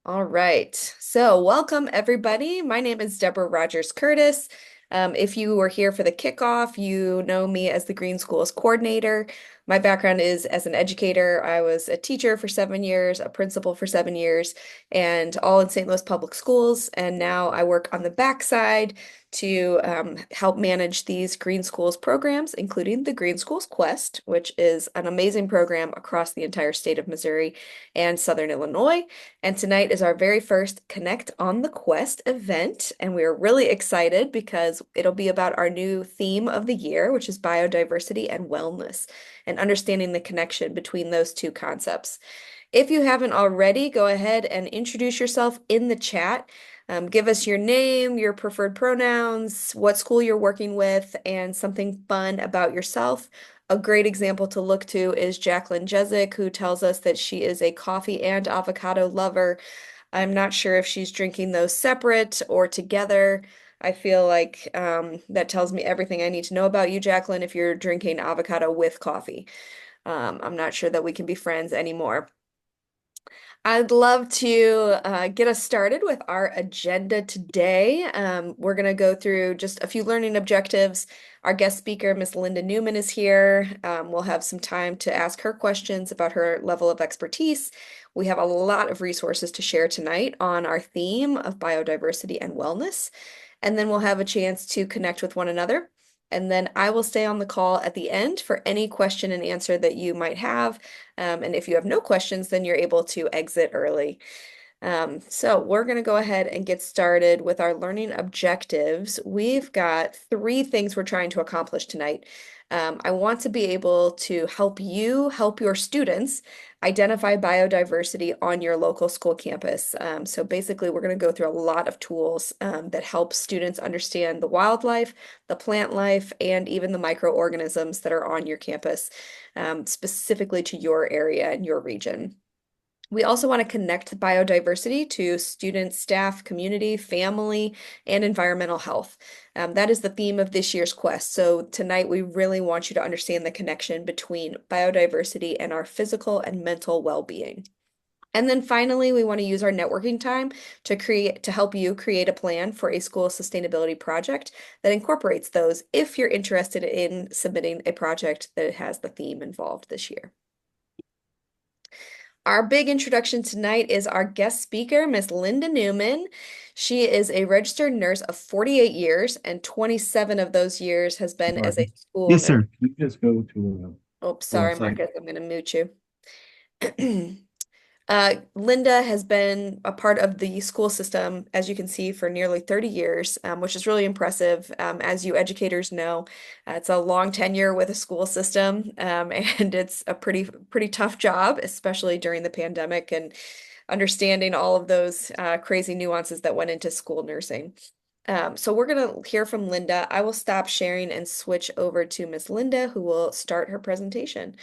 All right. So, welcome everybody. My name is Deborah Rogers Curtis. If you were here for the kickoff, you know me as the Green Schools Coordinator. My background is as an educator. I was a teacher for 7 years, a principal for 7 years, and all in St. Louis Public Schools. And now I work on the backside to help manage these Green Schools programs, including the Green Schools Quest, which is an amazing program across the entire state of Missouri and Southern Illinois. And tonight is our very first Connect on the Quest event. And we're really excited because it'll be about our new theme of the year, which is biodiversity and wellness, and understanding the connection between those two concepts. If you haven't already, go ahead and introduce yourself in the chat. Give us your name, your preferred pronouns, what school you're working with, and something fun about yourself. A great example to look to is Jacqueline Jezik, who tells us that she is a coffee and avocado lover. I'm not sure if she's drinking those separate or together. I feel like that tells me everything I need to know about you, Jacqueline, if you're drinking avocado with coffee. I'm not sure that we can be friends anymore. I'd love to get us started with our agenda today. We're going to go through just a few learning objectives. Our guest speaker, Miss Linda Newman, is here. We'll have some time to ask her questions about her level of expertise. We have a lot of resources to share tonight on our theme of biodiversity and wellness. And then we'll have a chance to connect with one another. And then I will stay on the call at the end for any question and answer that you might have. And if you have no questions, then you're able to exit early. So we're going to go ahead and get started with our learning objectives. We've got three things we're trying to accomplish tonight. I want to be able to help you help your students identify biodiversity on your local school campus. So basically, we're going to go through a lot of tools that help students understand the wildlife, the plant life, and even the microorganisms that are on your campus, specifically to your area and your region. We also want to connect biodiversity to students, staff, community, family, and environmental health. That is the theme of this year's quest. So tonight we really want you to understand the connection between biodiversity and our physical and mental well-being. And then finally, we want to use our networking time to help you create a plan for a school sustainability project that incorporates those if you're interested in submitting a project that has the theme involved this year. Our big introduction tonight is our guest speaker, Miss Linda Newman. She is a registered nurse of 48 years, and 27 of those years has been as a Sorry. school Yes, nurse. sir. You just go to Oh, the sorry, website. Marcus, I'm going to mute you. Linda has been a part of the school system, as you can see, for nearly 30 years, which is really impressive. As you educators know, it's a long tenure with a school system, and it's a pretty tough job, especially during the pandemic and understanding all of those crazy nuances that went into school nursing. So we're going to hear from Linda. I will stop sharing and switch over to Miss Linda, who will start her presentation.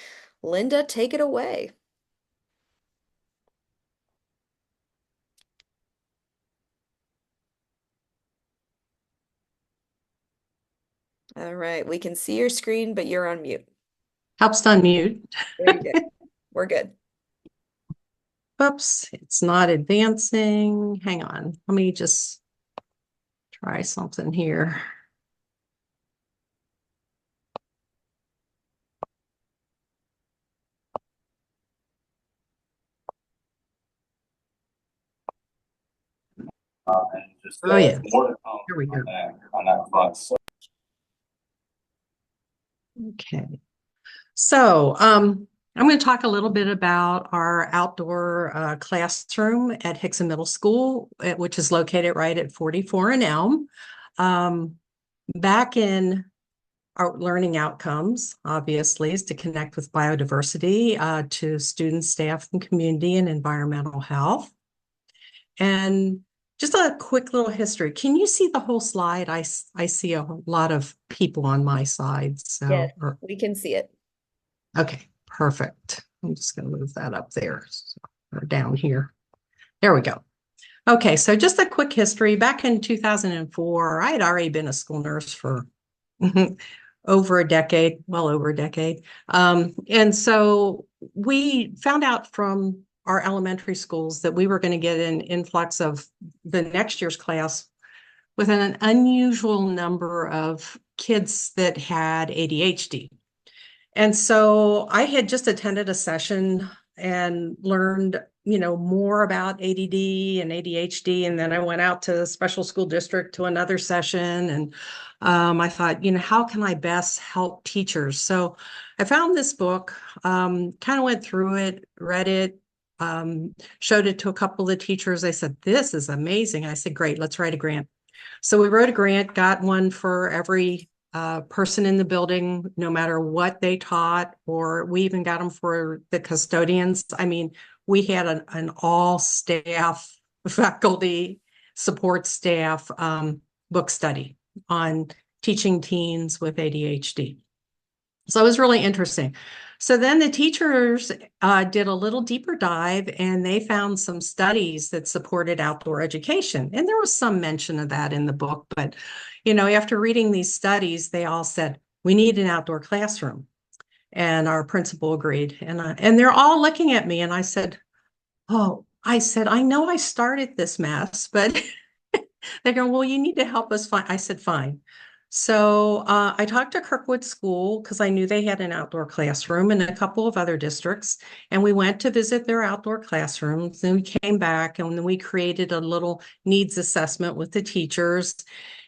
Linda, take it away. All right, we can see your screen, but you're on mute. Helps to unmute. There you go. We're good. Oops, it's not advancing. Hang on. Let me just try something here. And just Oh, yeah. more to come Here we go. on that front. So Okay. So, I'm going to talk a little bit about our outdoor classroom at Hickson Middle School, which is located right at 44 and Elm. Back in our learning outcomes, obviously, is to connect with biodiversity to students, staff, and community and environmental health. And just a quick little history. Can you see the whole slide? I see a lot of people on my side. Yes, So, we can see it. okay, perfect. I'm just going to move that up there or down here. There we go. Okay, so just a quick history. Back in 2004, I had already been a school nurse for over a decade, well over a decade. And so we found out from our elementary schools that we were going to get an influx of the next year's class with an unusual number of kids that had ADHD. And so I had just attended a session and learned, more about ADD and ADHD. And then I went out to the special school district to another session. And I thought, how can I best help teachers? So I found this book, kind of went through it, read it, showed it to a couple of the teachers. They said, this is amazing. I said, great, let's write a grant. So we wrote a grant, got one for every person in the building, no matter what they taught, or we even got them for the custodians. I mean, we had an all staff, faculty, support staff book study on teaching teens with ADHD. So it was really interesting. So then the teachers did a little deeper dive and they found some studies that supported outdoor education. And there was some mention of that in the book. But, after reading these studies, they all said, we need an outdoor classroom. And our principal agreed. And they're all looking at me. And I said, I know I started this mess, but they're going, well, you need to help us find. I said, fine. So I talked to Kirkwood School because I knew they had an outdoor classroom and a couple of other districts. And we went to visit their outdoor classrooms. Then we came back and then we created a little needs assessment with the teachers.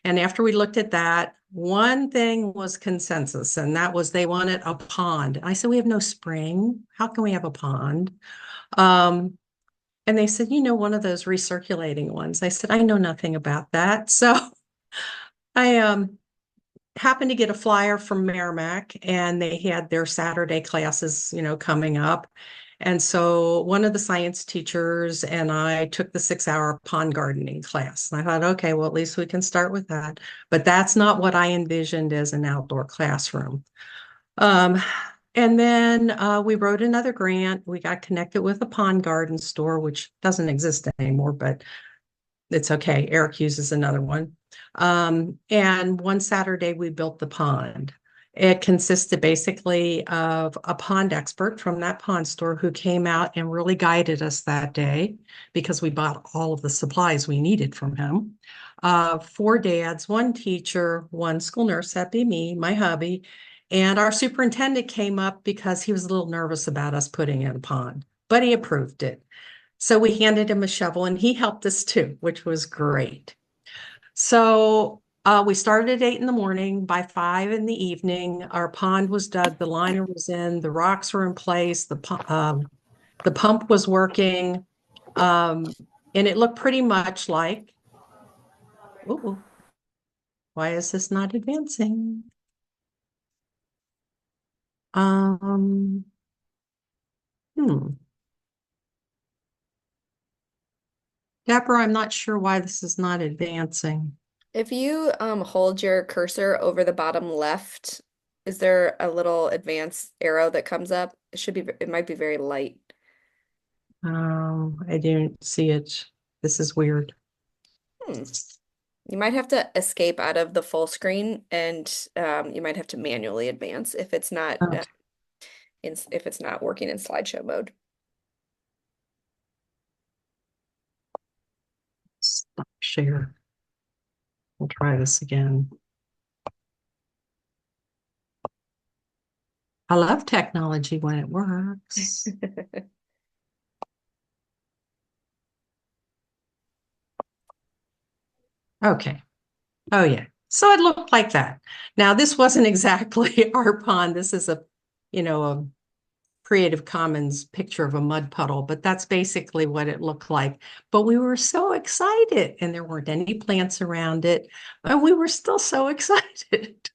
And after we looked at that, one thing was consensus, and that was they wanted a pond. I said, we have no spring. How can we have a pond? And they said, one of those recirculating ones. I said, I know nothing about that. So I happened to get a flyer from Merrimack and they had their Saturday classes, coming up. And so one of the science teachers and I took the 6-hour pond gardening class. And I thought, okay, well, at least we can start with that. But that's not what I envisioned as an outdoor classroom. And then we wrote another grant. We got connected with a pond garden store, which doesn't exist anymore, but it's okay. Eric uses another one. And one Saturday we built the pond. It consisted basically of a pond expert from that pond store who came out and really guided us that day because we bought all of the supplies we needed from him. 4 dads, 1 teacher, 1 school nurse, that'd be me, my hubby, and our superintendent came up because he was a little nervous about us putting in a pond, but he approved it. So we handed him a shovel and he helped us too, which was great. So we started at 8 in the morning. By 5 in the evening, our pond was dug, the liner was in, the rocks were in place, the pump was working, and it looked pretty much like, ooh, why is this not advancing? Hmm. Deborah, I'm not sure why this is not advancing. If you hold your cursor over the bottom left, is there a little advance arrow that comes up? It might be very light. I didn't see it. This is weird. Hmm. You might have to escape out of the full screen and you might have to manually advance if it's not Oh, if it's not working in slideshow mode. stop share. We'll try this again. I love technology when it works. Okay. Oh, yeah. So it looked like that. Now, this wasn't exactly our pond. This is a Creative Commons picture of a mud puddle, but that's basically what it looked like. But we were so excited, and there weren't any plants around it, and we were still so excited.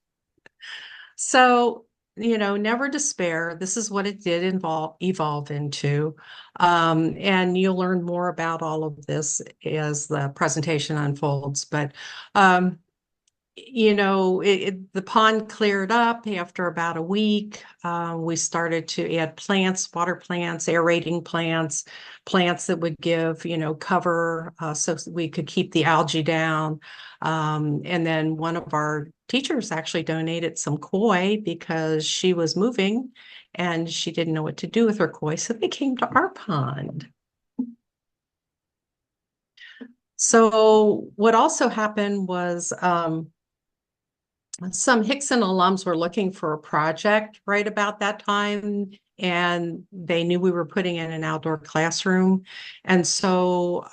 So, never despair. This is what it did evolve into. And you'll learn more about all of this as the presentation unfolds. But the pond cleared up after about a week. We started to add plants, water plants, aerating plants, plants that would give, cover so we could keep the algae down. And then one of our teachers actually donated some koi because she was moving and she didn't know what to do with her koi. So they came to our pond. So what also happened was some Hickson alums were looking for a project right about that time, and they knew we were putting in an outdoor classroom. And so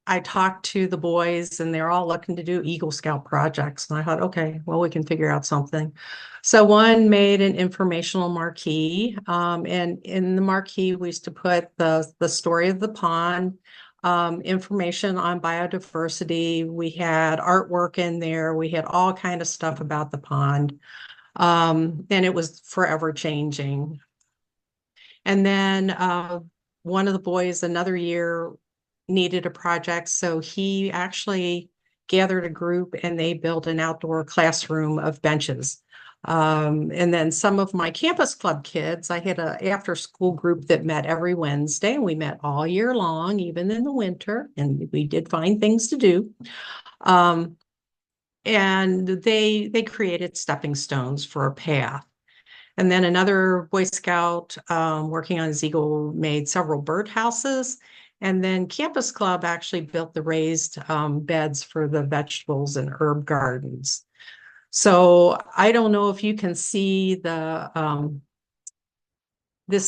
I talked to the boys, and they're all looking to do Eagle Scout projects. And I thought, okay, well, we can figure out something. So one made an informational marquee, and in the marquee, we used to put the story of the pond, information on biodiversity. We had artwork in there. We had all kind of stuff about the pond, and it was forever changing. And then one of the boys another year needed a project, so he actually gathered a group and they built an outdoor classroom of benches. And then some of my campus club kids, I had a after school group that met every Wednesday, and we met all year long, even in the winter, and we did find things to do. Um, and they created stepping stones for a path. And then another Boy Scout working on his Eagle made several birdhouses. And then Campus Club actually built the raised beds for the vegetables and herb gardens. So I don't know if you can see this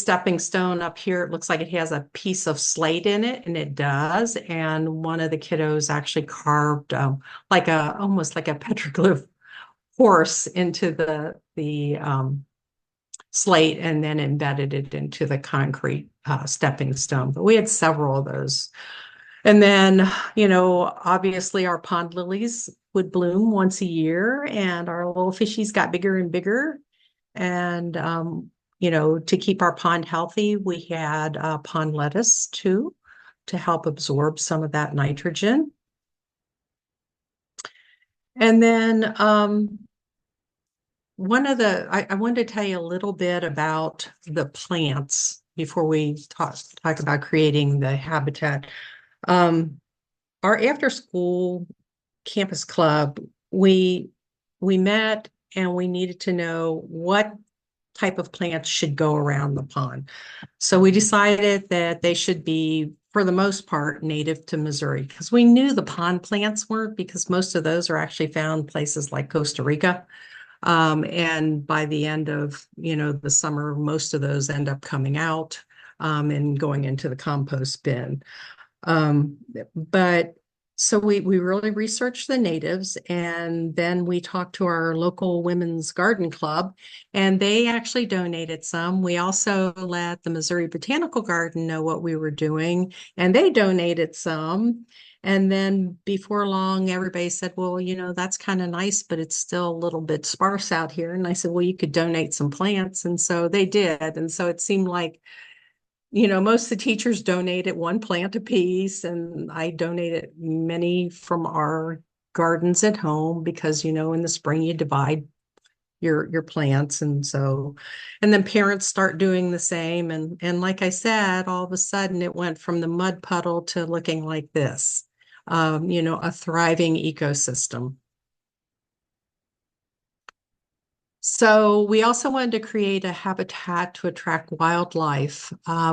stepping stone up here. It looks like it has a piece of slate in it, and it does. And one of the kiddos actually carved like a almost like a petroglyph horse into the slate and then embedded it into the concrete stepping stone. But we had several of those. And then, obviously our pond lilies would bloom once a year, and our little fishies got bigger and bigger. And, to keep our pond healthy, we had pond lettuce too, to help absorb some of that nitrogen. And then I wanted to tell you a little bit about the plants before we talk about creating the habitat. Um, our after school campus club, we met and we needed to know what type of plants should go around the pond. So we decided that they should be, for the most part, native to Missouri, because we knew the pond plants weren't, because most of those are actually found places like Costa Rica. And by the end of, the summer, most of those end up coming out and going into the compost bin. Um, but so we really researched the natives, and then we talked to our local women's garden club, and they actually donated some. We also let the Missouri Botanical Garden know what we were doing, and they donated some. And then before long, everybody said, well, that's kind of nice, but it's still a little bit sparse out here. And I said, well, you could donate some plants. And so they did. And so it seemed like, most of the teachers donated one plant apiece, and I donated many from our gardens at home because, in the spring you divide your plants. And then parents start doing the same. And like I said, all of a sudden it went from the mud puddle to looking like this, a thriving ecosystem. So we also wanted to create a habitat to attract wildlife.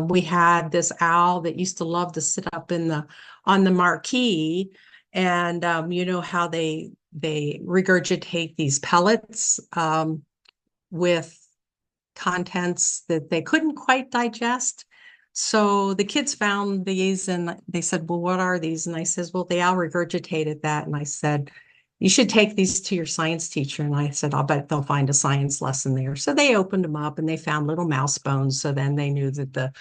We had this owl that used to love to sit up on the marquee, and you know how they regurgitate these pellets with contents that they couldn't quite digest. So the kids found these and they said, well, what are these? And I says, well, they all regurgitated that. And I said, you should take these to your science teacher. And I said, I'll bet they'll find a science lesson there. So they opened them up and they found little mouse bones. So then they knew that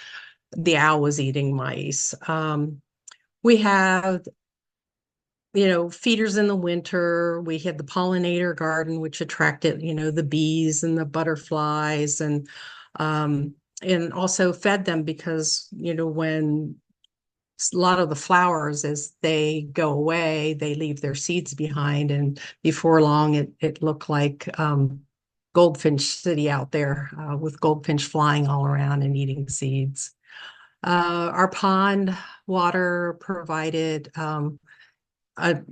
the owl was eating mice. We have feeders in the winter. We had the pollinator garden, which attracted, the bees and the butterflies, and also fed them because, when a lot of the flowers, as they go away, they leave their seeds behind. And before long, it looked like Goldfinch City out there with goldfinch flying all around and eating seeds. Our pond water provided an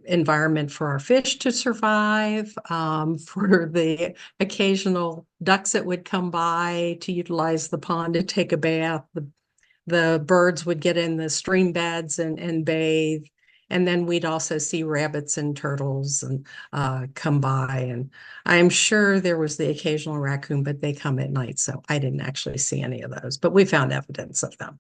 environment for our fish to survive, for the occasional ducks that would come by to utilize the pond to take a bath. The birds would get in the stream beds and bathe. And then we'd also see rabbits and turtles and come by. And I'm sure there was the occasional raccoon, but they come at night, so I didn't actually see any of those. But we found evidence of them.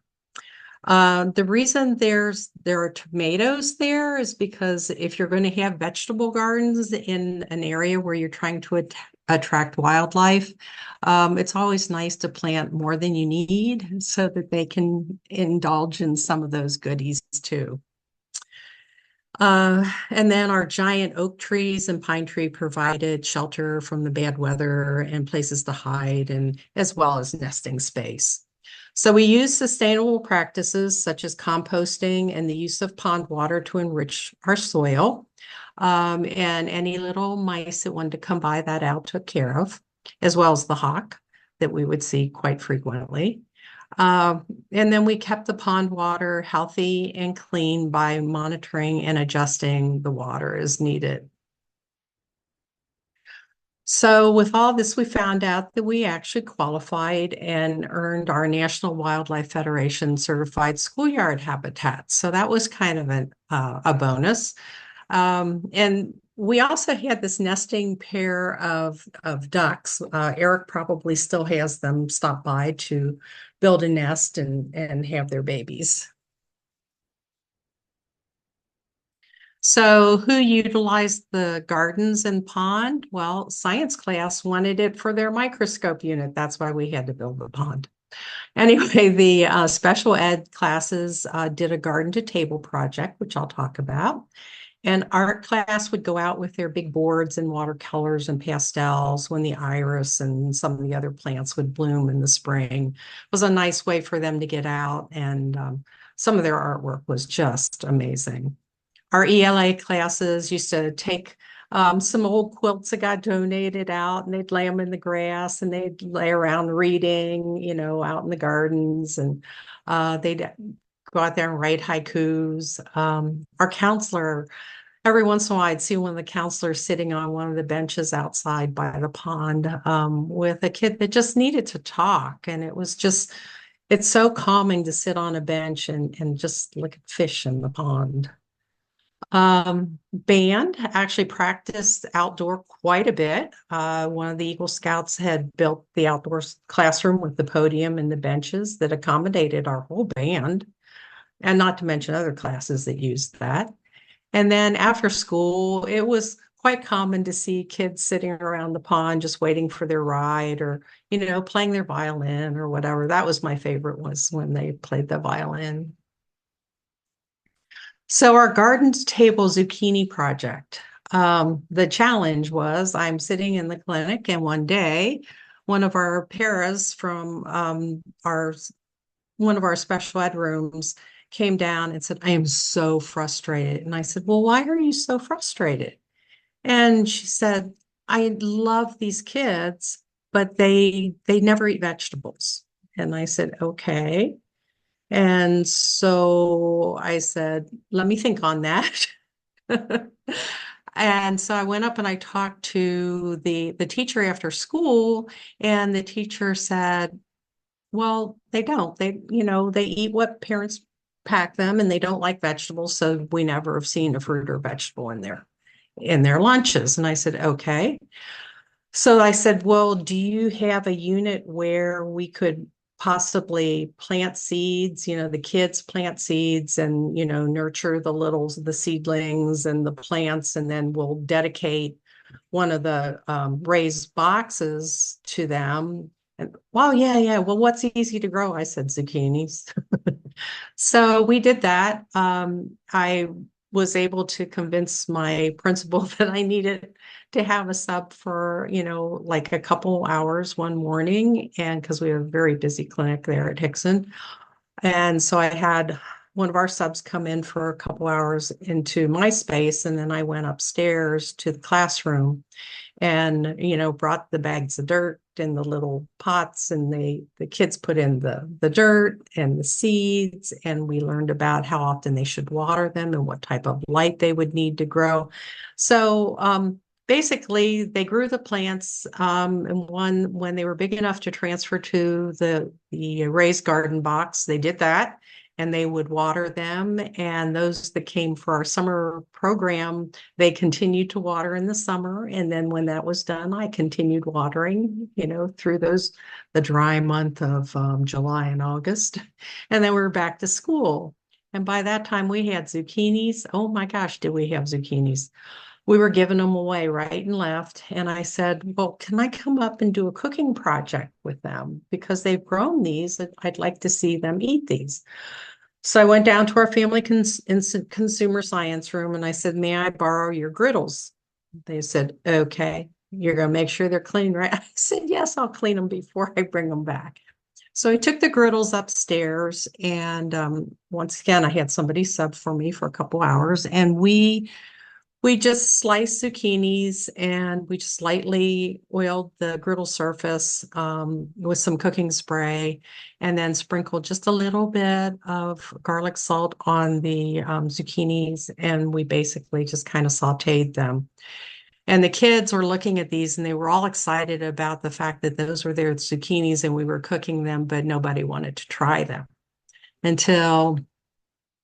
The reason there are tomatoes there is because if you're going to have vegetable gardens in an area where you're trying to attract wildlife, it's always nice to plant more than you need so that they can indulge in some of those goodies too. And then our giant oak trees and pine tree provided shelter from the bad weather and places to hide, and as well as nesting space. So we use sustainable practices such as composting and the use of pond water to enrich our soil. And any little mice that wanted to come by, that Al took care of, as well as the hawk that we would see quite frequently. And then we kept the pond water healthy and clean by monitoring and adjusting the water as needed. So with all this, we found out that we actually qualified and earned our National Wildlife Federation certified schoolyard habitat. So that was kind of a bonus. And we also had this nesting pair of ducks. Eric probably still has them stop by to build a nest and have their babies. So who utilized the gardens and pond? Well, science class wanted it for their microscope unit. That's why we had to build the pond. Anyway, the special ed classes did a garden to table project, which I'll talk about. And art class would go out with their big boards and watercolors and pastels when the iris and some of the other plants would bloom in the spring. It was a nice way for them to get out, and some of their artwork was just amazing. Our ELA classes used to take some old quilts that got donated out, and they'd lay them in the grass and they'd lay around reading, out in the gardens, and they'd go out there and write haikus. Our counselor, every once in a while, I'd see one of the counselors sitting on one of the benches outside by the pond with a kid that just needed to talk. And it's so calming to sit on a bench and just look at fish in the pond. Band actually practiced outdoor quite a bit. One of the Eagle Scouts had built the outdoor classroom with the podium and the benches that accommodated our whole band, and not to mention other classes that used that. And then after school, it was quite common to see kids sitting around the pond just waiting for their ride, or, playing their violin or whatever. That was my favorite, was when they played the violin. So our garden to table zucchini project. The challenge was I'm sitting in the clinic, and one day one of our paras from one of our special ed rooms came down and said, "I am so frustrated." And I said, "Well, why are you so frustrated?" And she said, "I love these kids, but they never eat vegetables." And I said, "Okay." And so I said, "Let me think on that." And so I went up and I talked to the teacher after school, and the teacher said, "Well, they don't. They eat what parents pack them, and they don't like vegetables, so we never have seen a fruit or vegetable in their lunches." And I said, "Okay." So I said, "Well, do you have a unit where we could possibly plant seeds, the kids plant seeds and, nurture the seedlings and the plants, and then we'll dedicate one of the raised boxes to them?" And, "Well, yeah, yeah. Well, what's easy to grow?" I said, "Zucchinis." So we did that. I was able to convince my principal that I needed to have a sub for, like a couple hours one morning, and because we have a very busy clinic there at Hickson. And so I had one of our subs come in for a couple hours into my space, and then I went upstairs to the classroom and brought the bags of dirt and the little pots, and the kids put in the dirt and the seeds, and we learned about how often they should water them and what type of light they would need to grow. So basically they grew the plants, and when they were big enough to transfer to the raised garden box, they did that. and they would water them. And those that came for our summer program, they continued to water in the summer. And then when that was done, I continued watering, through the dry month of July and August. And then we were back to school. And by that time, we had zucchinis. Oh my gosh, did we have zucchinis? We were giving them away right and left. And I said, well, can I come up and do a cooking project with them? Because they've grown these. I'd like to see them eat these. So I went down to our family consumer science room and I said, may I borrow your griddles? They said, okay, you're going to make sure they're clean, right? I said, yes, I'll clean them before I bring them back. So I took the griddles upstairs and once again, I had somebody sub for me for a couple hours and we just sliced zucchinis and we just lightly oiled the griddle surface with some cooking spray and then sprinkled just a little bit of garlic salt on the zucchinis. And we basically just kind of sauteed them. And the kids were looking at these and they were all excited about the fact that those were their zucchinis and we were cooking them, but nobody wanted to try them until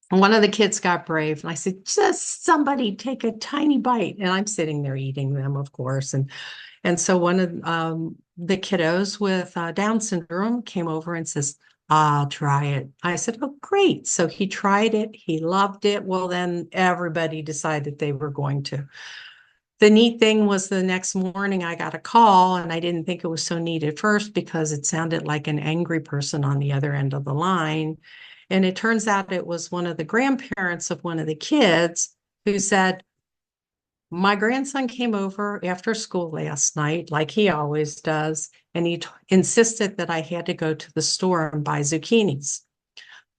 one of the kids got brave and I said, just somebody take a tiny bite. And I'm sitting there eating them, of course. And so one of the kiddos with Down syndrome came over and says, I'll try it. I said, oh, great. So he tried it. He loved it. Well, then everybody decided they were going to. The neat thing was the next morning I got a call and I didn't think it was so neat at first because it sounded like an angry person on the other end of the line. And it turns out it was one of the grandparents of one of the kids who said, my grandson came over after school last night, like he always does, and he insisted that I had to go to the store and buy zucchinis.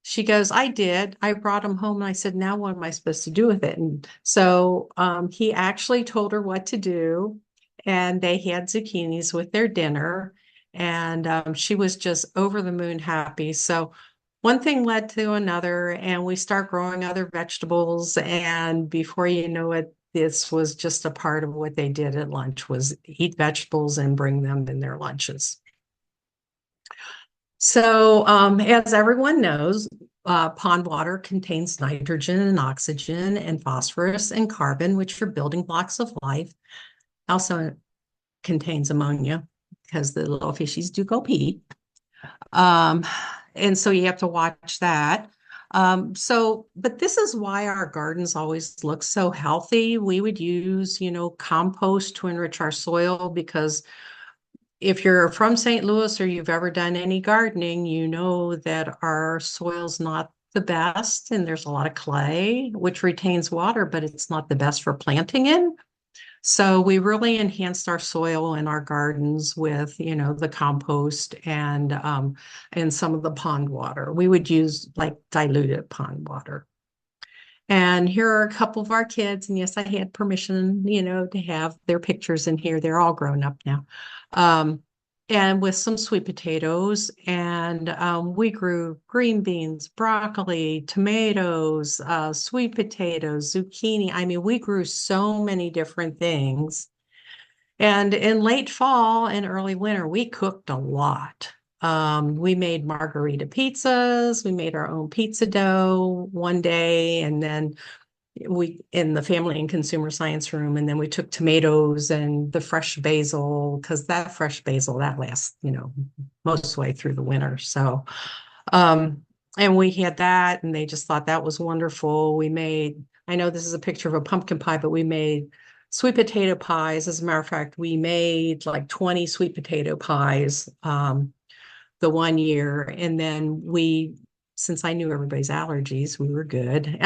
She goes, I did. I brought him home and I said, now what am I supposed to do with it? And so he actually told her what to do. And they had zucchinis with their dinner. And she was just over the moon happy. So one thing led to another, and we start growing other vegetables. And before you know it, this was just a part of what they did at lunch was eat vegetables and bring them in their lunches. So, as everyone knows, pond water contains nitrogen and oxygen and phosphorus and carbon, which are building blocks of life. Also contains ammonia because the little fishies do go pee. And so you have to watch that. But this is why our gardens always look so healthy. We would use, compost to enrich our soil because if you're from St. Louis or you've ever done any gardening, you know that our soil's not the best and there's a lot of clay, which retains water, but it's not the best for planting in. So we really enhanced our soil in our gardens with, the compost and some of the pond water. We would use like diluted pond water. And here are a couple of our kids. And yes, I had permission, to have their pictures in here. They're all grown up now. And with some sweet potatoes. And we grew green beans, broccoli, tomatoes, sweet potatoes, zucchini. I mean, we grew so many different things. And in late fall and early winter, we cooked a lot. We made margarita pizzas. We made our own pizza dough one day, and then we in the family and consumer science room, and then we took tomatoes and the fresh basil because that fresh basil that lasts, most of the way through the winter. So, and we had that, and they just thought that was wonderful. We made. I know this is a picture of a pumpkin pie, but we made sweet potato pies. As a matter of fact, we made like 20 sweet potato pies. The one year. And then since I knew everybody's allergies, we were good.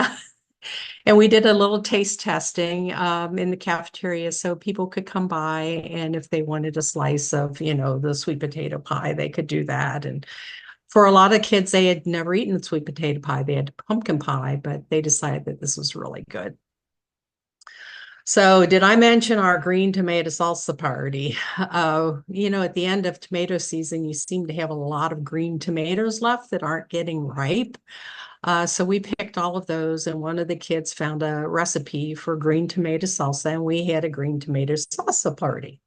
And we did a little taste testing in the cafeteria so people could come by. And if they wanted a slice of, the sweet potato pie, they could do that. And for a lot of kids, they had never eaten sweet potato pie. They had pumpkin pie, but they decided that this was really good. So did I mention our green tomato salsa party? At the end of tomato season, you seem to have a lot of green tomatoes left that aren't getting ripe. So we picked all of those, and one of the kids found a recipe for green tomato salsa, and we had a green tomato salsa party.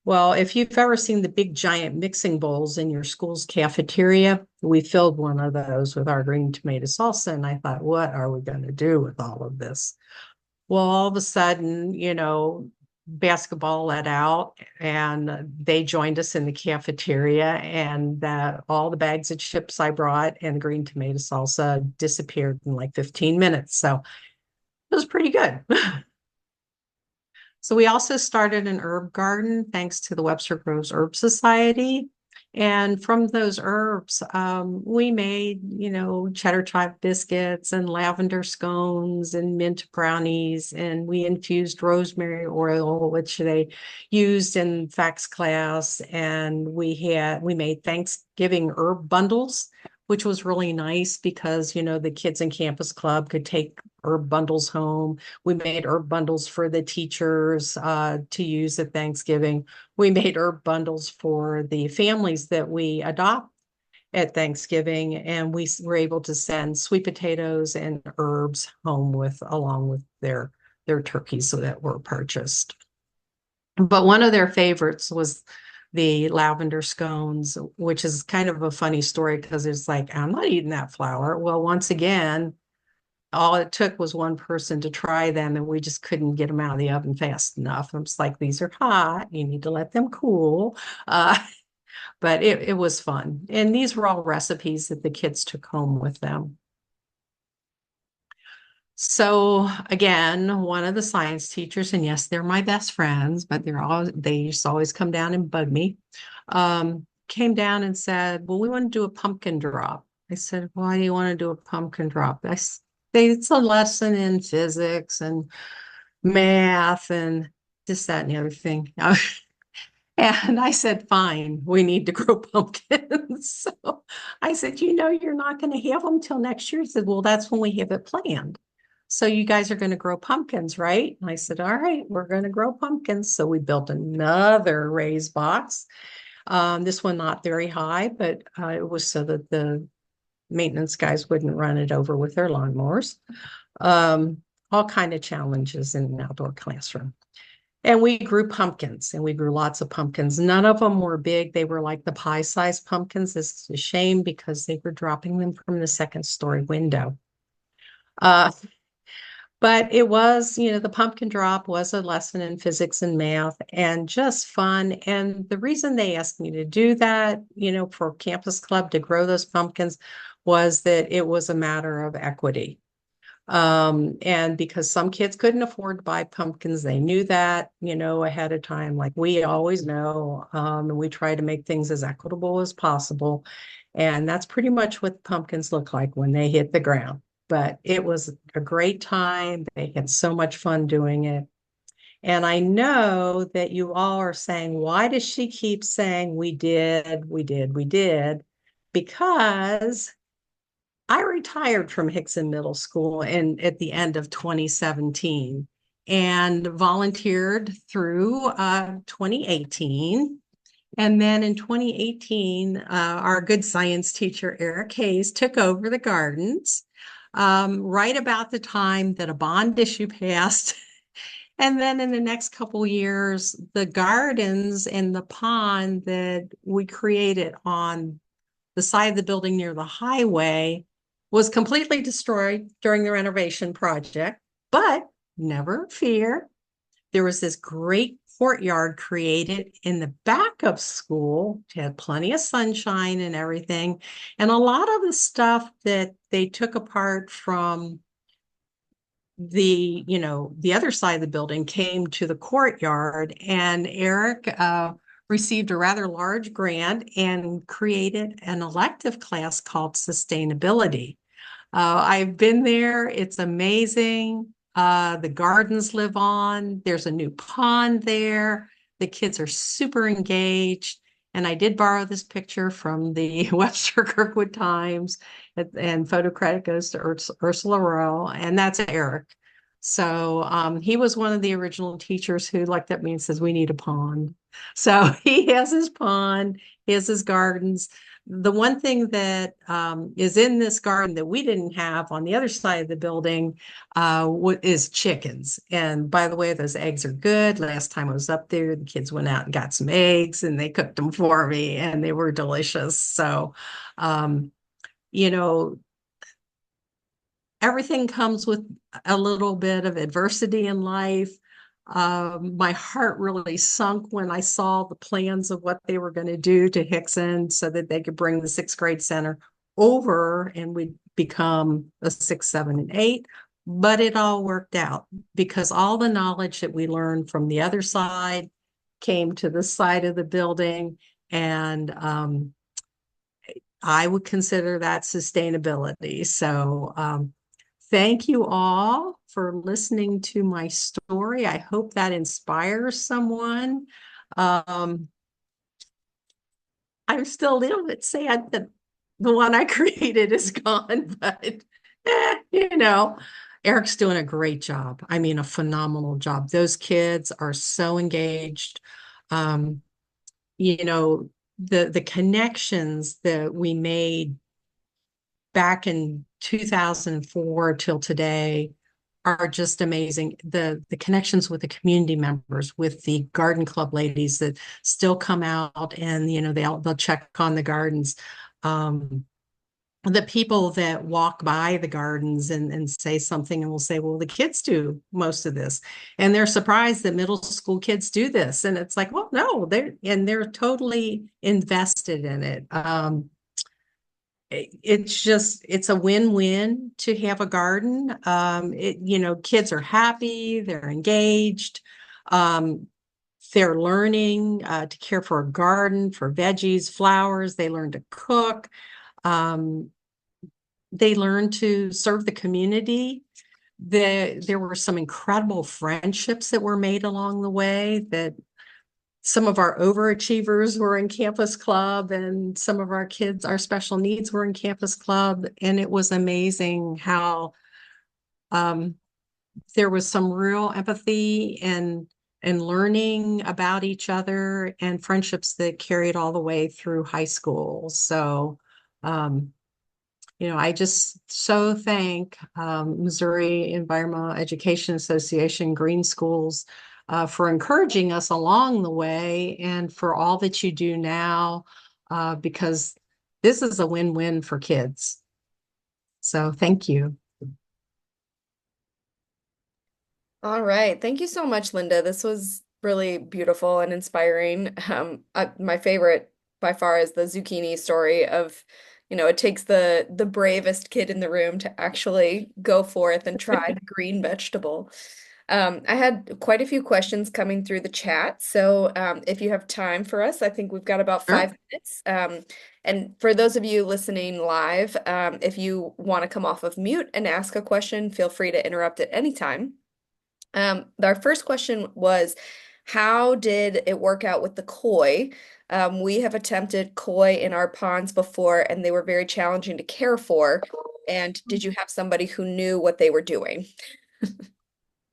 Well, if you've ever seen the big giant mixing bowls in your school's cafeteria, we filled one of those with our green tomato salsa. And I thought, what are we going to do with all of this? Well, all of a sudden, basketball let out and they joined us in the cafeteria, and that all the bags of chips I brought and the green tomato salsa disappeared in like 15 minutes. So it was pretty good. So we also started an herb garden thanks to the Webster Groves Herb Society. And from those herbs, we made, cheddar chive biscuits and lavender scones and mint brownies. And we infused rosemary oil, which they used in FACS class. And we made Thanksgiving herb bundles, which was really nice because, the kids in Campus Club could take herb bundles home. We made herb bundles for the teachers to use at Thanksgiving. We made herb bundles for the families that we adopt at Thanksgiving, and we were able to send sweet potatoes and herbs home along with their turkeys that were purchased. But one of their favorites was the lavender scones, which is kind of a funny story because it's like, I'm not eating that flour. Well, once again, all it took was one person to try them, and we just couldn't get them out of the oven fast enough. I'm just like, these are hot. You need to let them cool. Uh, but it was fun. And these were all recipes that the kids took home with them. So again, one of the science teachers, and yes, they're my best friends, but they used to always come down and bug me, came down and said, well, we want to do a pumpkin drop. I said, why do you want to do a pumpkin drop? It's a lesson in physics and math and this, that, and the other thing. And I said, fine, we need to grow pumpkins. So I said, you're not going to have them till next year. He said, well, that's when we have it planned. So you guys are going to grow pumpkins, right? And I said, all right, we're going to grow pumpkins. So we built another raised box. This one not very high, but it was so that the maintenance guys wouldn't run it over with their lawnmowers. All kind of challenges in an outdoor classroom. And we grew pumpkins, and we grew lots of pumpkins. None of them were big. They were like the pie-sized pumpkins. This is a shame because they were dropping them from the second-story window. But it was, the pumpkin drop was a lesson in physics and math and just fun. And the reason they asked me to do that, for Campus Club to grow those pumpkins was that it was a matter of equity. And because some kids couldn't afford to buy pumpkins, they knew that, ahead of time, like we always know. And we try to make things as equitable as possible. And that's pretty much what pumpkins look like when they hit the ground. But it was a great time. They had so much fun doing it. And I know that you all are saying, why does she keep saying we did, we did, we did? Because I retired from Hickson Middle School at the end of 2017 and volunteered through 2018. And then in 2018, our good science teacher, Eric Hayes, took over the gardens right about the time that a bond issue passed. And then in the next couple years, the gardens and the pond that we created on the side of the building near the highway was completely destroyed during the renovation project. But never fear, there was this great courtyard created in the back of school. It had plenty of sunshine and everything. And a lot of the stuff that they took apart from the other side of the building came to the courtyard, and Eric received a rather large grant and created an elective class called sustainability. I've been there. It's amazing. The gardens live on. There's a new pond there. The kids are super engaged. And I did borrow this picture from the Webster Kirkwood Times, and photo credit goes to Ursula Rowe, and that's Eric. So he was one of the original teachers who looked at me and says, we need a pond. So he has his pond, he has his gardens. the one thing that is in this garden that we didn't have on the other side of the building is chickens. And by the way, those eggs are good. Last time I was up there, the kids went out and got some eggs and they cooked them for me and they were delicious. So, um, you know, everything comes with a little bit of adversity in life. My heart really sunk when I saw the plans of what they were going to do to Hickson so that they could bring the sixth grade center over and we'd become a six, seven, and eight. But it all worked out because all the knowledge that we learned from the other side came to this side of the building. And I would consider that sustainability. So thank you all for listening to my story. I hope that inspires someone. I'm still a little bit sad that the one I created is gone, but you know, Eric's doing a great job. I mean, a phenomenal job. Those kids are so engaged. Um, you know, the connections that we made back in 2004 till today are just amazing. The connections with the community members, with the garden club ladies that still come out and they'll check on the gardens. The people that walk by the gardens and say something and will say, well, the kids do most of this. And they're surprised that middle school kids do this. And it's like, well, no, they're totally invested in it. It's a win-win to have a garden. Kids are happy, they're engaged, they're learning to care for a garden, for veggies, flowers. They learn to cook. They learn to serve the community. There were some incredible friendships that were made along the way. That some of our overachievers were in campus club and some of our kids, our special needs, were in campus club. And it was amazing how there was some real empathy and learning about each other and friendships that carried all the way through high school. So, I just so thank Missouri Environmental Education Association, Green Schools, for encouraging us along the way and for all that you do now, because this is a win-win for kids. So thank you. All right. Thank you so much, Linda. This was really beautiful and inspiring. My favorite by far is the zucchini story of, it takes the bravest kid in the room to actually go forth and try the green vegetable. I had quite a few questions coming through the chat. So if you have time for us, I think we've got about Sure. 5 minutes. And for those of you listening live, if you want to come off of mute and ask a question, feel free to interrupt at any time. Our first question was, how did it work out with the koi? We have attempted koi in our ponds before, and they were very challenging to care for. And did you have somebody who knew what they were doing?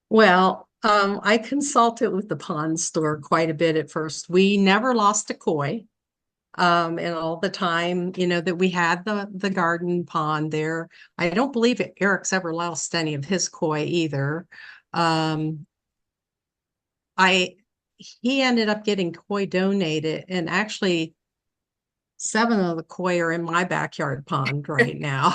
Well, I consulted with the pond store quite a bit at first. We never lost a koi. And all the time, that we had the garden pond there. I don't believe Eric's ever lost any of his koi either. Um, I He ended up getting koi donated, and actually 7 of the koi are in my backyard pond right now.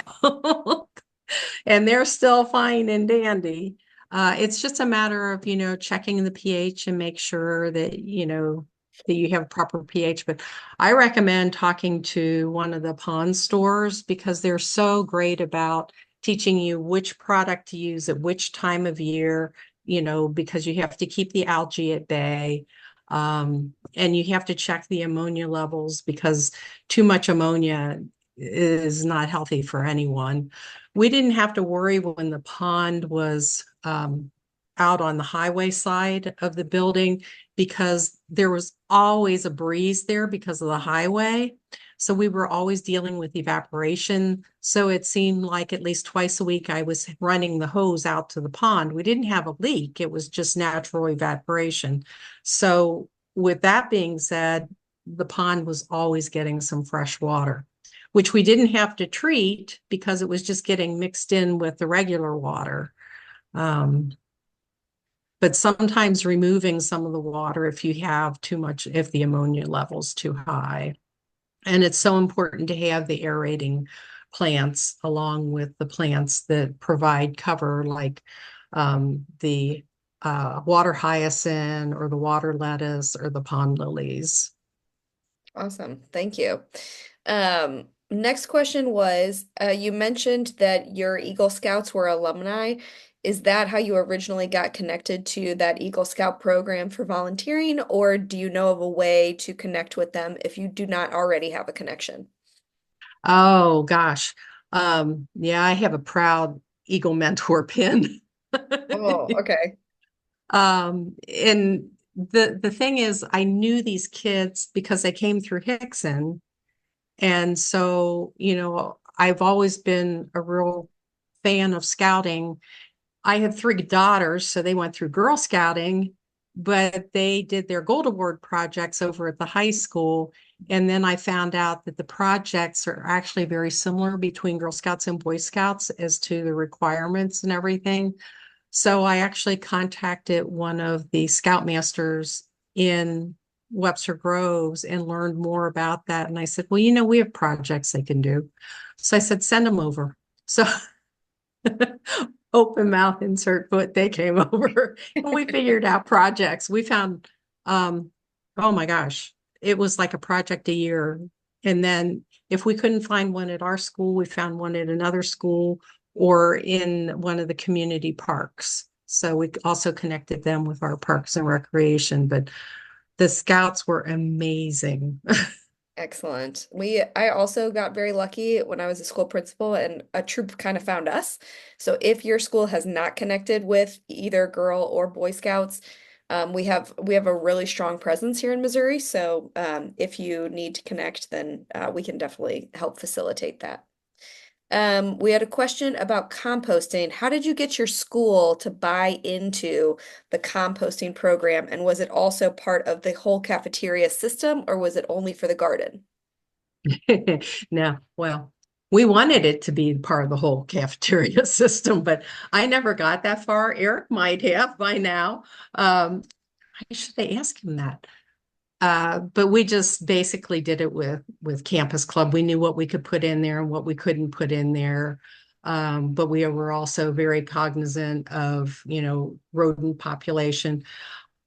And they're still fine and dandy. It's just a matter of, checking the pH and make sure that, that you have proper pH. But I recommend talking to one of the pond stores because they're so great about teaching you which product to use at which time of year, because you have to keep the algae at bay. And you have to check the ammonia levels because too much ammonia is not healthy for anyone. We didn't have to worry when the pond was out on the highway side of the building because there was always a breeze there because of the highway. So we were always dealing with evaporation. So it seemed like at least twice a week I was running the hose out to the pond. We didn't have a leak. It was just natural evaporation. So with that being said, the pond was always getting some fresh water. which we didn't have to treat because it was just getting mixed in with the regular water. Um, but sometimes removing some of the water if you have too much, if the ammonia level's too high. And it's so important to have the aerating plants along with the plants that provide cover, like the water hyacinth or the water lettuce or the pond lilies. Awesome. Thank you. Next question was, you mentioned that your Eagle Scouts were alumni. Is that how you originally got connected to that Eagle Scout program for volunteering, or do you know of a way to connect with them if you do not already have a connection? Oh gosh. Yeah, I have a proud Eagle Mentor pin. Oh, okay. And the thing is, I knew these kids because they came through Hickson. And so, I've always been a real fan of scouting. I have three daughters, so they went through Girl Scouting, but they did their Gold Award projects over at the high school. And then I found out that the projects are actually very similar between Girl Scouts and Boy Scouts as to the requirements and everything. So I actually contacted one of the Scoutmasters in Webster Groves and learned more about that. And I said, well, we have projects they can do. So I said, send them over. So open mouth, insert foot, they came over and we figured out projects. We found, oh my gosh, it was like a project a year. And then if we couldn't find one at our school, we found one at another school or in one of the community parks. So we also connected them with our parks and recreation, but the scouts were amazing. Excellent. I also got very lucky when I was a school principal and a troop kind of found us. So if your school has not connected with either Girl or Boy Scouts, we have a really strong presence here in Missouri. So if you need to connect, then we can definitely help facilitate that. We had a question about composting. How did you get your school to buy into the composting program? And was it also part of the whole cafeteria system, or was it only for the garden? No, well, we wanted it to be part of the whole cafeteria system, but I never got that far. Eric might have by now. I should have asked him that. But we just basically did it with Campus Club. We knew what we could put in there and what we couldn't put in there. But we were also very cognizant of, rodent population.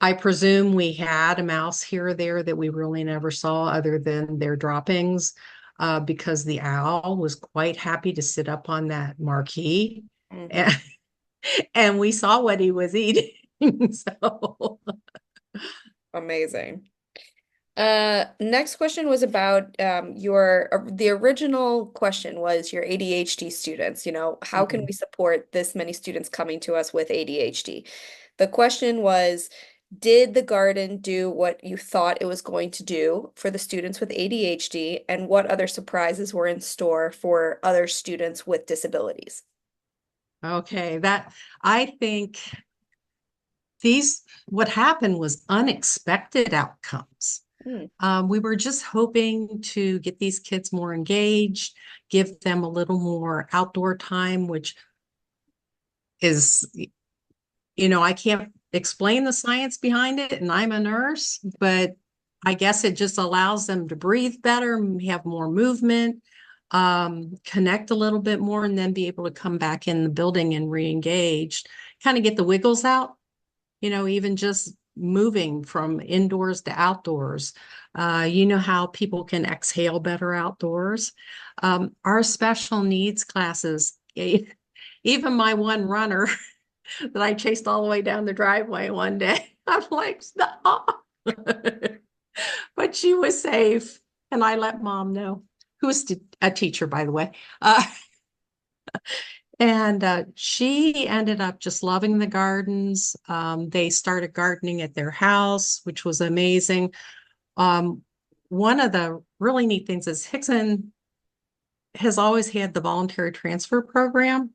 I presume we had a mouse here or there that we really never saw other than their droppings, because the owl was quite happy to sit up on that marquee. Mhm. And, and we saw what he was eating. So Amazing. Next question was about the original question was your ADHD students. How can we support this many students coming to us with ADHD? The question was, did the garden do what you thought it was going to do for the students with ADHD, and what other surprises were in store for other students with disabilities? okay, that I think what happened was unexpected outcomes. Hmm. We were just hoping to get these kids more engaged, give them a little more outdoor time, which is, I can't explain the science behind it, and I'm a nurse, but I guess it just allows them to breathe better, have more movement, connect a little bit more, and then be able to come back in the building and re-engage, kind of get the wiggles out, even just moving from indoors to outdoors. You know how people can exhale better outdoors. Our special needs classes, even my one runner that I chased all the way down the driveway one day, I'm like, stop. But she was safe. And I let mom know, who was a teacher, by the way. And she ended up just loving the gardens. They started gardening at their house, which was amazing. Um, One of the really neat things is Hickson has always had the voluntary transfer program.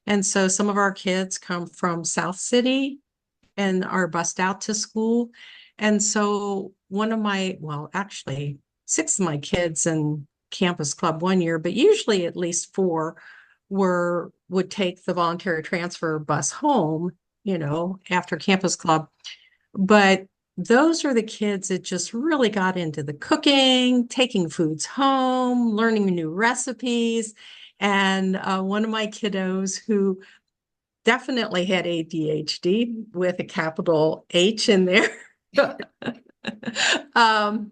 And so some of our kids come from South City and are bused out to school. And so well, actually, six of my kids and campus club one year, but usually at least four would take the voluntary transfer bus home, after campus club. But those are the kids that just really got into the cooking, taking foods home, learning new recipes. And one of my kiddos who definitely had ADHD with a capital H in there um,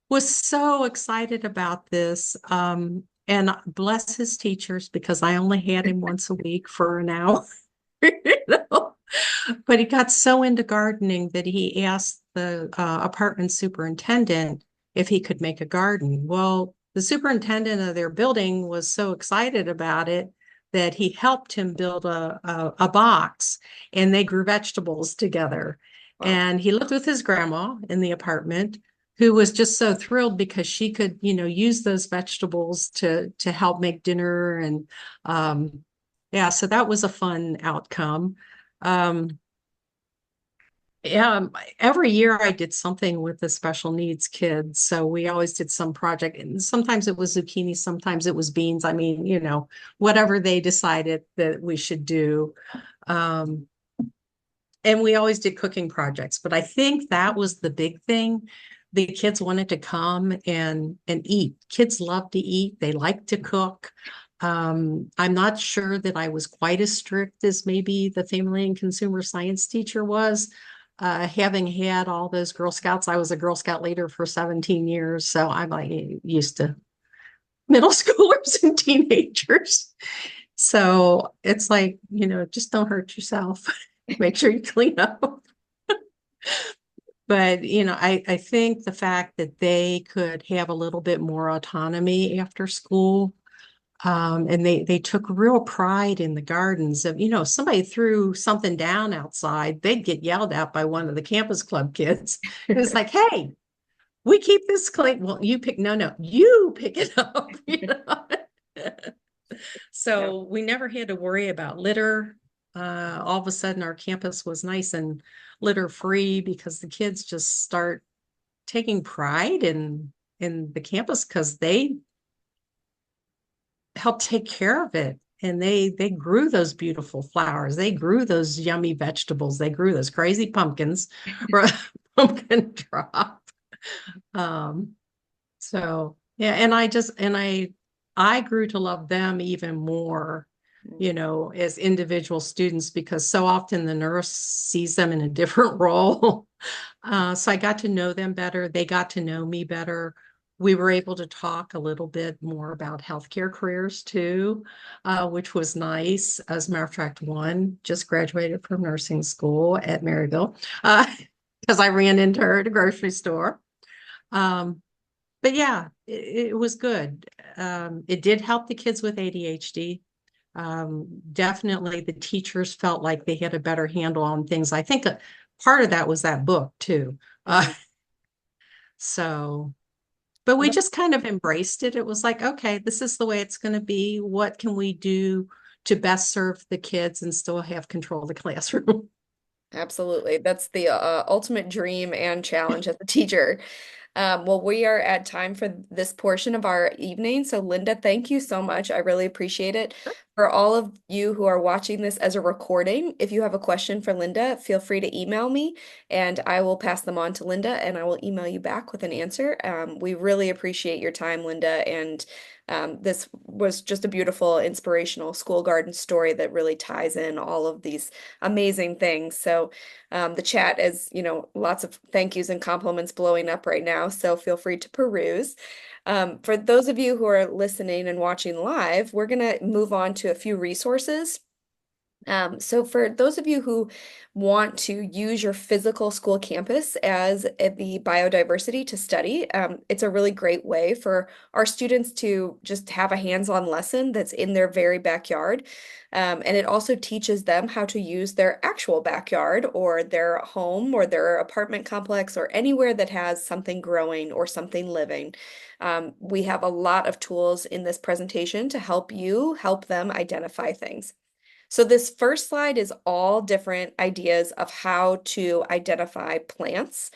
was so excited about this. And bless his teachers because I only had him once a week for an hour. you know? But he got so into gardening that he asked the apartment superintendent if he could make a garden. Well, the superintendent of their building was so excited about it that he helped him build a box, and they grew vegetables together. Wow. And he lived with his grandma in the apartment, who was just so thrilled because she could, use those vegetables to help make dinner. And yeah, so that was a fun outcome. Um, yeah, every year I did something with the special needs kids. So we always did some project, and sometimes it was zucchini, sometimes it was beans. I mean, whatever they decided that we should do. Um, and we always did cooking projects, but I think that was the big thing. The kids wanted to come and eat. Kids love to eat. They like to cook. I'm not sure that I was quite as strict as maybe the family and consumer science teacher was. Having had all those Girl Scouts, I was a Girl Scout leader for 17 years, so I'm like used to middle schoolers and teenagers. So it's like, just don't hurt yourself. Make sure you clean up. But, I think the fact that they could have a little bit more autonomy after school, and they took real pride in the gardens of, somebody threw something down outside, they'd get yelled at by one of the campus club kids. It's like, hey, we keep this clean. Well, no, you pick it up. So we never had to worry about litter. All of a sudden, our campus was nice and litter free because the kids just start taking pride in the campus because they helped take care of it. And they grew those beautiful flowers. They grew those yummy vegetables. They grew those crazy pumpkins or pumpkin drop. Um, so yeah, and I grew to love them even more, as individual students, because so often the nurse sees them in a different role. So I got to know them better. They got to know me better. We were able to talk a little bit more about healthcare careers too, which was nice. As a matter of fact, one just graduated from nursing school at Maryville, because I ran into her at a grocery store. But yeah, it was good. It did help the kids with ADHD. Definitely the teachers felt like they had a better handle on things. I think part of that was that book too. So, but we just kind of embraced it. It was like, okay, this is the way it's going to be. What can we do to best serve the kids and still have control of the classroom? Absolutely. That's the ultimate dream and challenge as a teacher. Well, we are at time for this portion of our evening. So, Linda, thank you so much. I really appreciate it. For all of you who are watching this as a recording, if you have a question for Linda, feel free to email me and I will pass them on to Linda and I will email you back with an answer. We really appreciate your time, Linda. And this was just a beautiful, inspirational school garden story that really ties in all of these amazing things. So, the chat is, lots of thank yous and compliments blowing up right now, so feel free to peruse. For those of you who are listening and watching live, we're going to move on to a few resources. So for those of you who want to use your physical school campus as the biodiversity to study, it's a really great way for our students to just have a hands-on lesson that's in their very backyard. And it also teaches them how to use their actual backyard or their home or their apartment complex or anywhere that has something growing or something living. We have a lot of tools in this presentation to help you help them identify things. So this first slide is all different ideas of how to identify plants.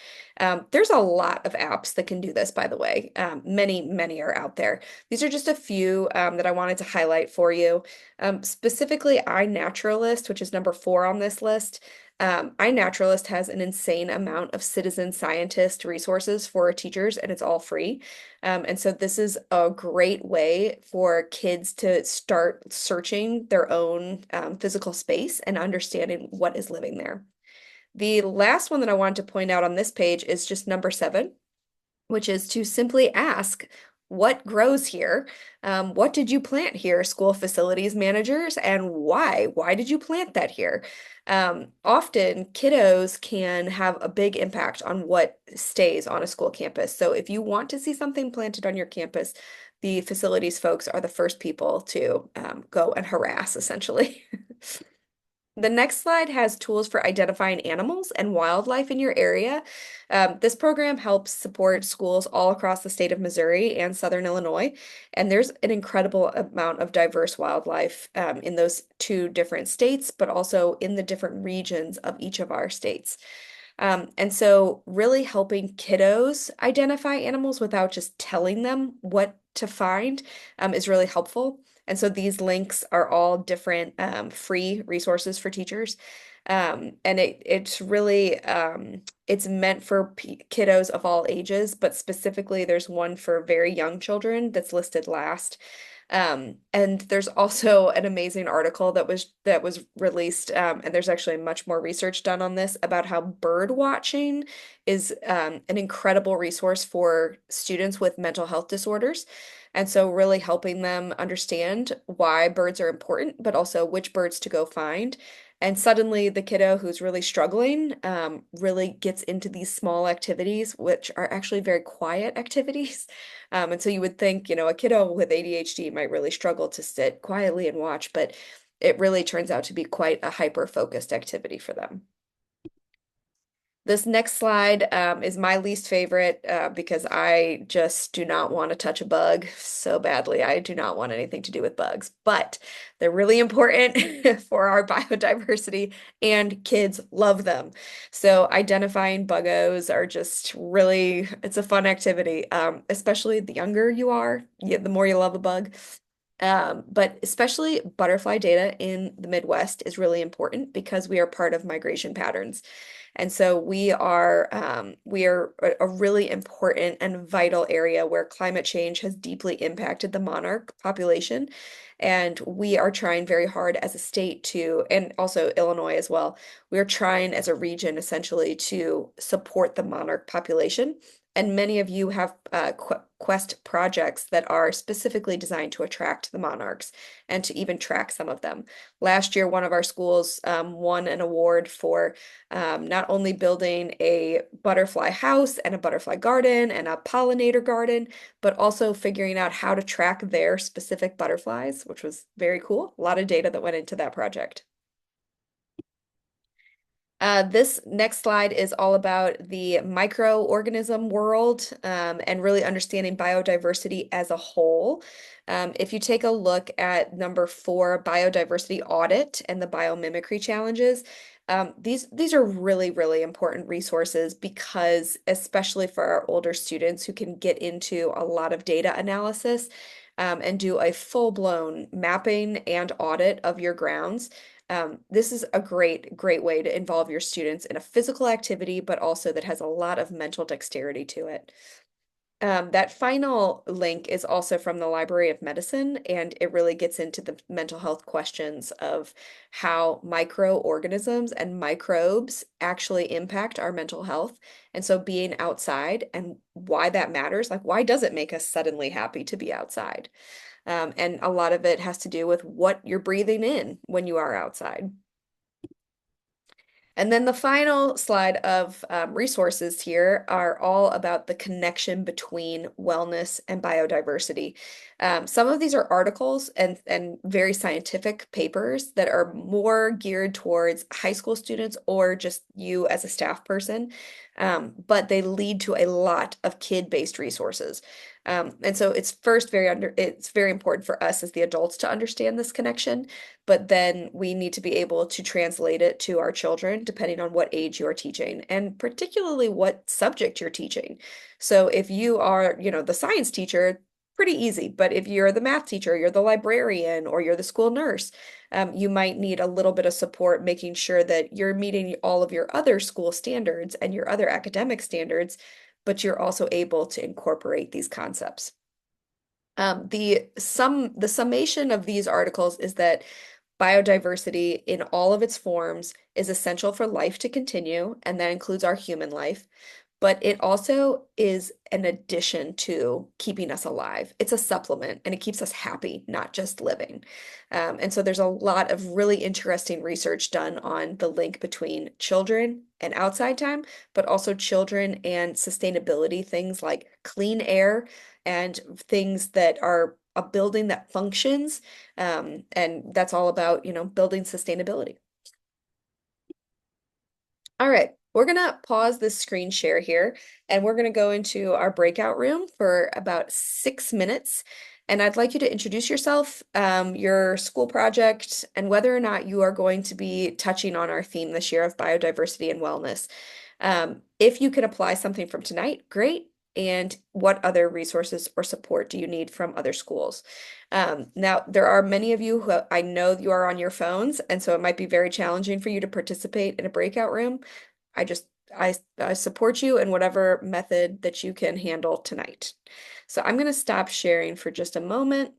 There's a lot of apps that can do this, by the way. Many are out there. These are just a few that I wanted to highlight for you. Specifically, iNaturalist, which is number 4 on this list. iNaturalist has an insane amount of citizen scientist resources for teachers, and it's all free. And so this is a great way for kids to start searching their own physical space and understanding what is living there. The last one that I wanted to point out on this page is just number 7, which is to simply ask, what grows here? What did you plant here, school facilities managers, and why? Why did you plant that here? Often, kiddos can have a big impact on what stays on a school campus. So if you want to see something planted on your campus, the facilities folks are the first people to go and harass, essentially. The next slide has tools for identifying animals and wildlife in your area. This program helps support schools all across the state of Missouri and Southern Illinois, and there's an incredible amount of diverse wildlife in those 2 different states, but also in the different regions of each of our states. And so really helping kiddos identify animals without just telling them what to find is really helpful. And so these links are all different free resources for teachers. And it's really it's meant for kiddos of all ages, but specifically there's one for very young children that's listed last. And there's also an amazing article that was released, and there's actually much more research done on this about how bird watching is an incredible resource for students with mental health disorders. And so really helping them understand why birds are important, but also which birds to go find. And suddenly the kiddo who's really struggling really gets into these small activities, which are actually very quiet activities. And so you would think, a kiddo with ADHD might really struggle to sit quietly and watch, but it really turns out to be quite a hyper-focused activity for them. This next slide is my least favorite because I just do not want to touch a bug so badly. I do not want anything to do with bugs, but they're really important for our biodiversity and kids love them. So identifying buggos are just really, it's a fun activity, especially the younger you are, the more you love a bug. But especially butterfly data in the Midwest is really important because we are part of migration patterns. And so we are a really important and vital area where climate change has deeply impacted the monarch population. And we are trying very hard as a state to, and also Illinois as well, we are trying as a region essentially to support the monarch population. And many of you have Quest projects that are specifically designed to attract the monarchs and to even track some of them. Last year, one of our schools won an award for not only building a butterfly house and a butterfly garden and a pollinator garden, but also figuring out how to track their specific butterflies, which was very cool. A lot of data that went into that project. This next slide is all about the microorganism world and really understanding biodiversity as a whole. If you take a look at number 4, biodiversity audit and the biomimicry challenges, these are really important resources because especially for our older students who can get into a lot of data analysis and do a full-blown mapping and audit of your grounds. This is a great way to involve your students in a physical activity, but also that has a lot of mental dexterity to it. That final link is also from the Library of Medicine, and it really gets into the mental health questions of how microorganisms and microbes actually impact our mental health. And so being outside and why that matters, like why does it make us suddenly happy to be outside? And a lot of it has to do with what you're breathing in when you are outside. And then the final slide of resources here are all about the connection between wellness and biodiversity. Some of these are articles and very scientific papers that are more geared towards high school students or just you as a staff person, but they lead to a lot of kid-based resources. And so it's very important for us as the adults to understand this connection, but then we need to be able to translate it to our children, depending on what age you're teaching, and particularly what subject you're teaching. So if you are, the science teacher, pretty easy. But if you're the math teacher, you're the librarian, or you're the school nurse, you might need a little bit of support making sure that you're meeting all of your other school standards and your other academic standards, but you're also able to incorporate these concepts. The summation of these articles is that biodiversity in all of its forms is essential for life to continue, and that includes our human life, but it also is an addition to keeping us alive. It's a supplement and it keeps us happy, not just living. And so there's a lot of really interesting research done on the link between children and outside time, but also children and sustainability, things like clean air and things that are a building that functions. And that's all about, building sustainability. All right, we're gonna pause this screen share here and we're gonna go into our breakout room for about 6 minutes. And I'd like you to introduce yourself, your school project, and whether or not you are going to be touching on our theme this year of biodiversity and wellness. If you can apply something from tonight, great. And what other resources or support do you need from other schools? Now, there are many of you who I know you are on your phones, and so it might be very challenging for you to participate in a breakout room. I just I support you in whatever method that you can handle tonight. So I'm going to stop sharing for just a moment,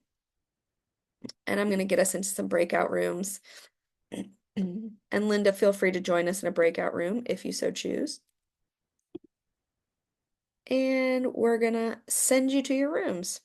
and I'm going to get us into some breakout rooms. And Linda, feel free to join us in a breakout room if you so choose. And we're going to send you to your rooms.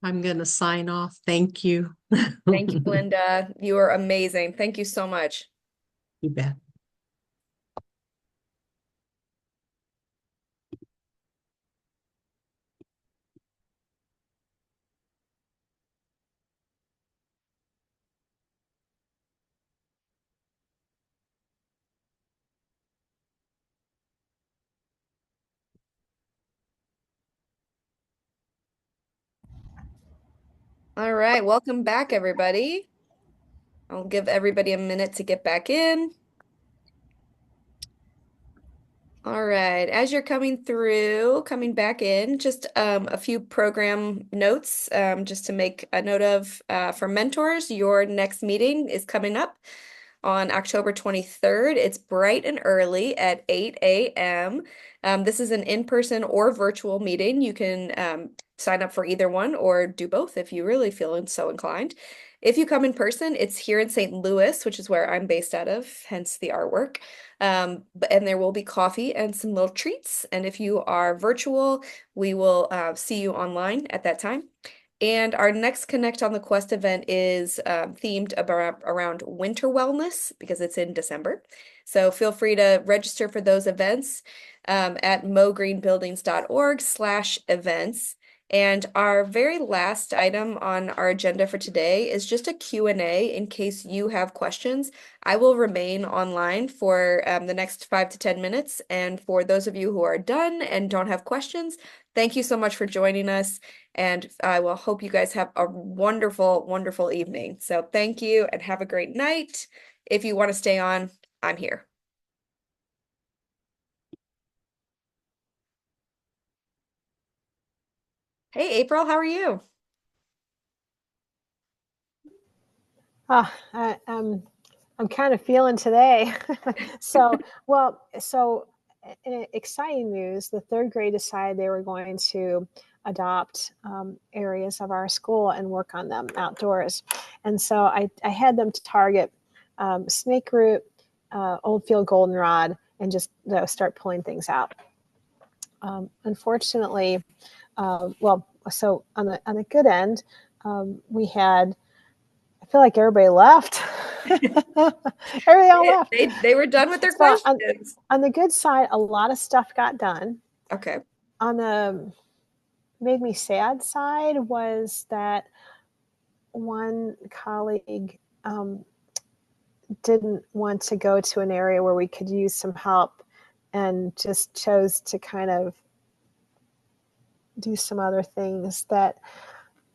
I'm going to sign off. Thank you. Thank you, Linda. You are amazing. Thank you so much. You bet. All right, welcome back, everybody. I'll give everybody a minute to get back in. All right, as you're coming back in, just a few program notes, just to make a note of for mentors. Your next meeting is coming up on October 23rd. It's bright and early at 8 a.m. This is an in-person or virtual meeting. You can sign up for either one or do both if you really feel so inclined. If you come in person, it's here in St. Louis, which is where I'm based out of, hence the artwork. And there will be coffee and some little treats. And if you are virtual, we will see you online at that time. And our next Connect on the Quest event is themed around winter wellness because it's in December. So feel free to register for those events at mogreenbuildings.org/events. And our very last item on our agenda for today is just a Q&A in case you have questions. I will remain online for the next 5 to 10 minutes. And for those of you who are done and don't have questions, thank you so much for joining us. And I will hope you guys have a wonderful, wonderful evening. So thank you and have a great night. If you want to stay on, I'm here. Hey, April, how are you? I'm kind of feeling today. So in exciting news, the third grade decided they were going to adopt areas of our school and work on them outdoors. And so I had them to target snake root, old field goldenrod, and just start pulling things out. Unfortunately, so on the good end, we had, I feel like everybody left. Everybody all left. They were done with their So questions. on the good side, a lot of stuff got done. Okay. On the made me sad side was that one colleague didn't want to go to an area where we could use some help and just chose to kind of do some other things that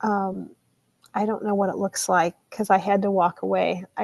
I don't know what it looks like because I had to walk away.